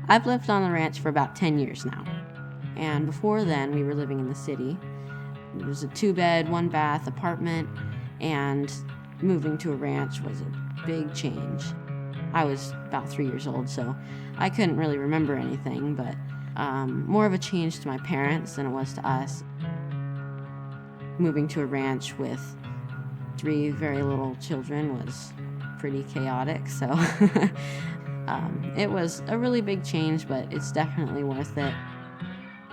I've lived on the ranch for about 10 years now. And before then, we were living in the city. It was a 2-bed, 1-bath apartment, and moving to a ranch was a big change. I was about 3 years old, so I couldn't really remember anything, but more of a change to my parents than it was to us. Moving to a ranch with 3 very little children was pretty chaotic, so it was a really big change, but it's definitely worth it.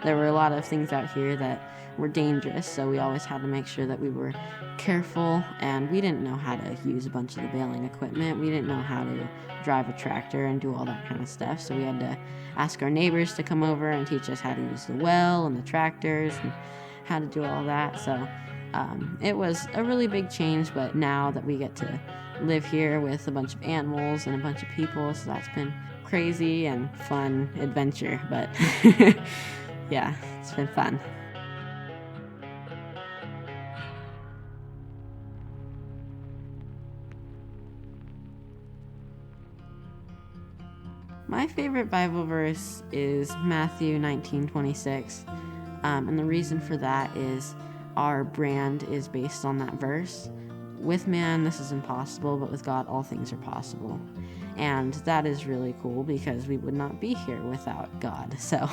There were a lot of things out here that were dangerous, so we always had to make sure that we were careful, and we didn't know how to use a bunch of the baling equipment. We didn't know how to drive a tractor and do all that kind of stuff, so we had to ask our neighbors to come over and teach us how to use the well and the tractors and how to do all that. So it was a really big change, but now that we get to live here with a bunch of animals and a bunch of people, so that's been crazy and fun adventure, but yeah, it's been fun. My favorite Bible verse is Matthew 19:26, and the reason for that is our brand is based on that verse. With man, this is impossible, but with God, all things are possible. And that is really cool because we would not be here without God. So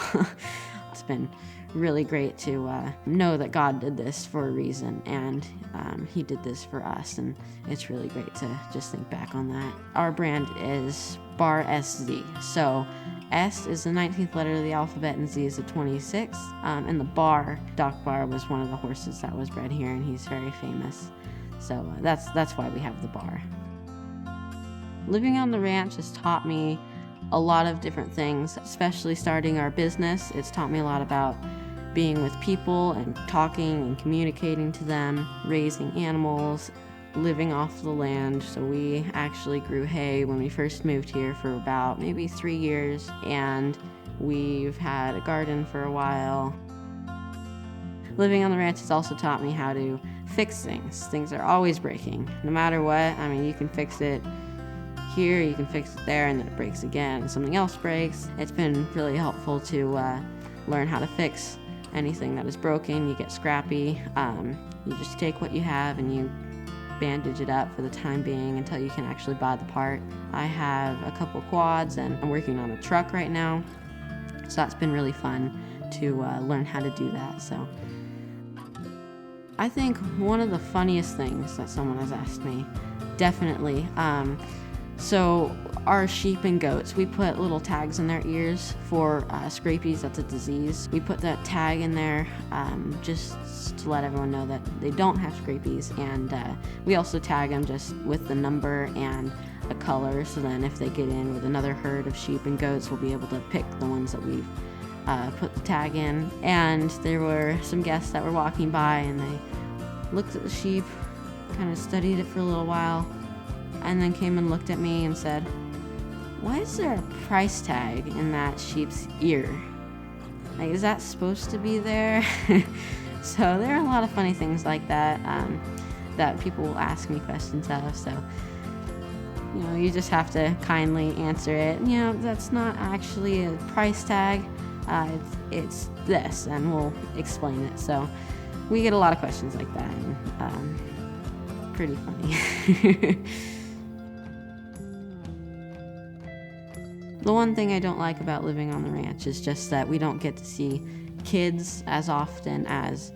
it's been really great to know that God did this for a reason, and he did this for us, and it's really great to just think back on that. Our brand is Bar SZ. So S is the 19th letter of the alphabet and Z is the 26th. And the Bar, Doc Bar, was one of the horses that was bred here, and he's very famous. So that's why we have the bar. Living on the ranch has taught me a lot of different things, especially starting our business. It's taught me a lot about being with people and talking and communicating to them, raising animals, living off the land. So we actually grew hay when we first moved here for about maybe 3 years, and we've had a garden for a while. Living on the ranch has also taught me how to fix things. Things are always breaking, no matter what. I mean, you can fix it here, you can fix it there, and then it breaks again, and something else breaks. It's been really helpful to learn how to fix anything that is broken. You get scrappy. You just take what you have and you bandage it up for the time being until you can actually buy the part. I have a couple quads, and I'm working on a truck right now, so that's been really fun to learn how to do that. So I think one of the funniest things that someone has asked me, definitely, so our sheep and goats, we put little tags in their ears for scrapies. That's a disease. We put that tag in there just to let everyone know that they don't have scrapies, and we also tag them just with the number and a color, so then if they get in with another herd of sheep and goats, we'll be able to pick the ones that we've put the tag in. And there were some guests that were walking by, and they looked at the sheep, kind of studied it for a little while, and then came and looked at me and said, "Why is there a price tag in that sheep's ear? Like, is that supposed to be there?" So there are a lot of funny things like that that people will ask me questions of. So, you know, you just have to kindly answer it. You know, that's not actually a price tag. It's this, and we'll explain it. So we get a lot of questions like that, and pretty funny. The one thing I don't like about living on the ranch is just that we don't get to see kids as often as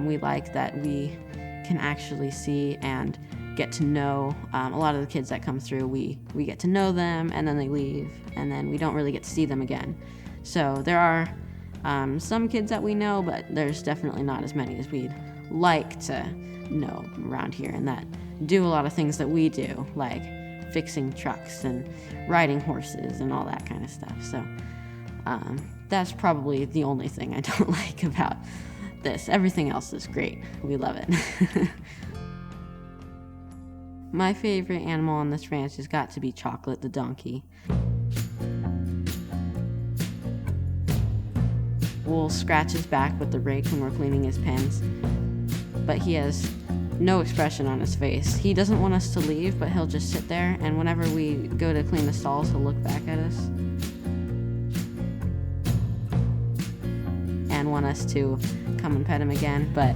we like, that we can actually see and get to know. A lot of the kids that come through, we get to know them, and then they leave, and then we don't really get to see them again. So there are some kids that we know, but there's definitely not as many as we'd like to know around here, and that do a lot of things that we do, like fixing trucks and riding horses and all that kind of stuff. So that's probably the only thing I don't like about this. Everything else is great. We love it. My favorite animal on this ranch has got to be Chocolate the donkey. We'll scratch his back with the rake when we're cleaning his pens, but he has no expression on his face. He doesn't want us to leave, but he'll just sit there, and whenever we go to clean the stalls, he'll look back at us. and want us to come and pet him again, but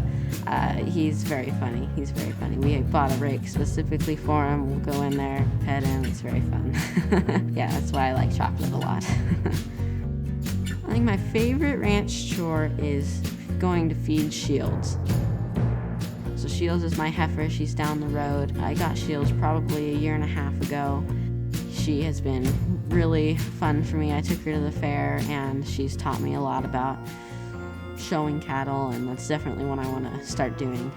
he's very funny. He's very funny. We bought a rake specifically for him. We'll go in there, pet him. It's very fun. Yeah, that's why I like chocolate a lot. I think my favorite ranch chore is going to feed Shields. So Shields is my heifer. She's down the road. I got Shields probably 1.5 years ago. She has been really fun for me. I took her to the fair, and she's taught me a lot about showing cattle, and that's definitely what I want to start doing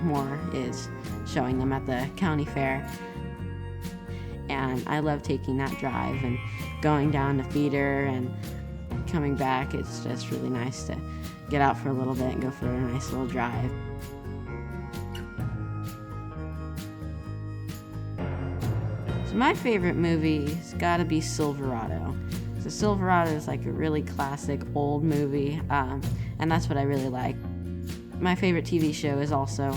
more, is showing them at the county fair. And I love taking that drive and going down to feed her and coming back. It's just really nice to get out for a little bit and go for a nice little drive. So my favorite movie has got to be Silverado. So Silverado is like a really classic old movie, and that's what I really like. My favorite TV show is also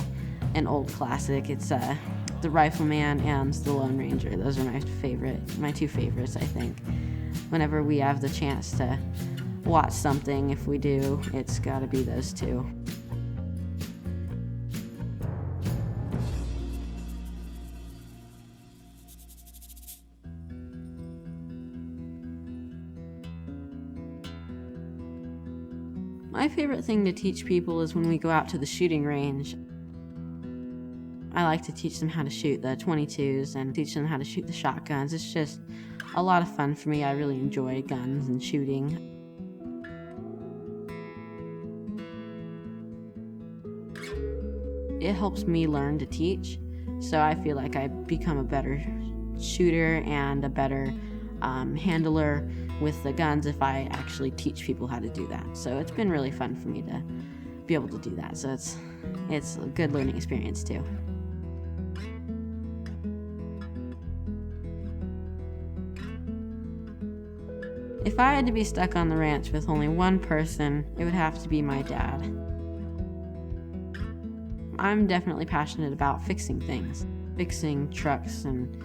an old classic. It's The Rifleman and The Lone Ranger. Those are my two favorites, I think. Whenever we have the chance to watch something, if we do, it's got to be those two. My favorite thing to teach people is when we go out to the shooting range. I like to teach them how to shoot the .22s and teach them how to shoot the shotguns. It's just a lot of fun for me. I really enjoy guns and shooting. It helps me learn to teach, so I feel like I become a better shooter and a better handler with the guns if I actually teach people how to do that. So it's been really fun for me to be able to do that. So it's a good learning experience too. If I had to be stuck on the ranch with only one person, it would have to be my dad. I'm definitely passionate about fixing things, fixing trucks and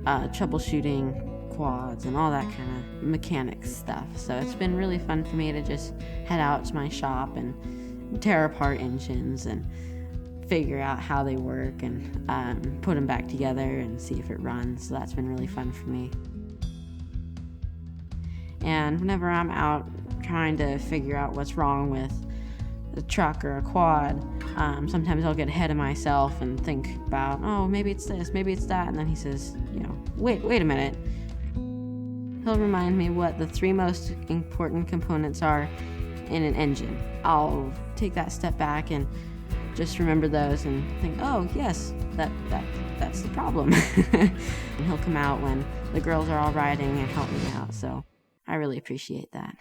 troubleshooting quads and all that kind of mechanics stuff. So it's been really fun for me to just head out to my shop and tear apart engines and figure out how they work and put them back together and see if it runs. So that's been really fun for me. And whenever I'm out trying to figure out what's wrong with a truck or a quad, sometimes I'll get ahead of myself and think about, oh, maybe it's this, maybe it's that, and then he says, wait a minute. He'll remind me what the 3 most important components are in an engine. I'll take that step back and just remember those and think, oh yes, that's the problem. And he'll come out when the girls are all riding and help me out, so I really appreciate that.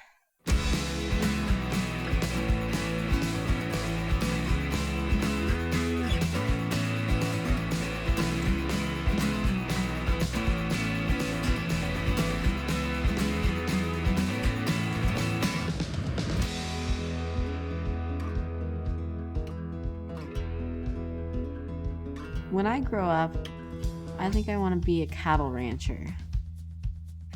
When I grow up, I think I want to be a cattle rancher.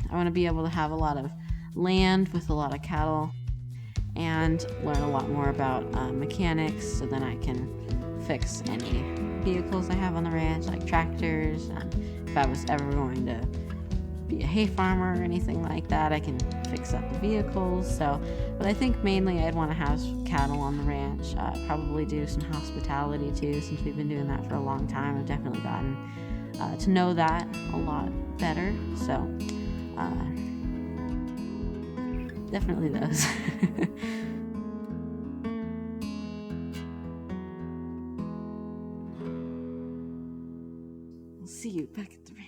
I want to be able to have a lot of land with a lot of cattle and learn a lot more about mechanics, so then I can fix any vehicles I have on the ranch, like tractors. If I was ever going to be a hay farmer or anything like that, I can fix up the vehicles. But I think mainly I'd want to have cattle on the ranch, probably do some hospitality too, since we've been doing that for a long time. I've definitely gotten to know that a lot better, so definitely those. I'll see you back at the ranch.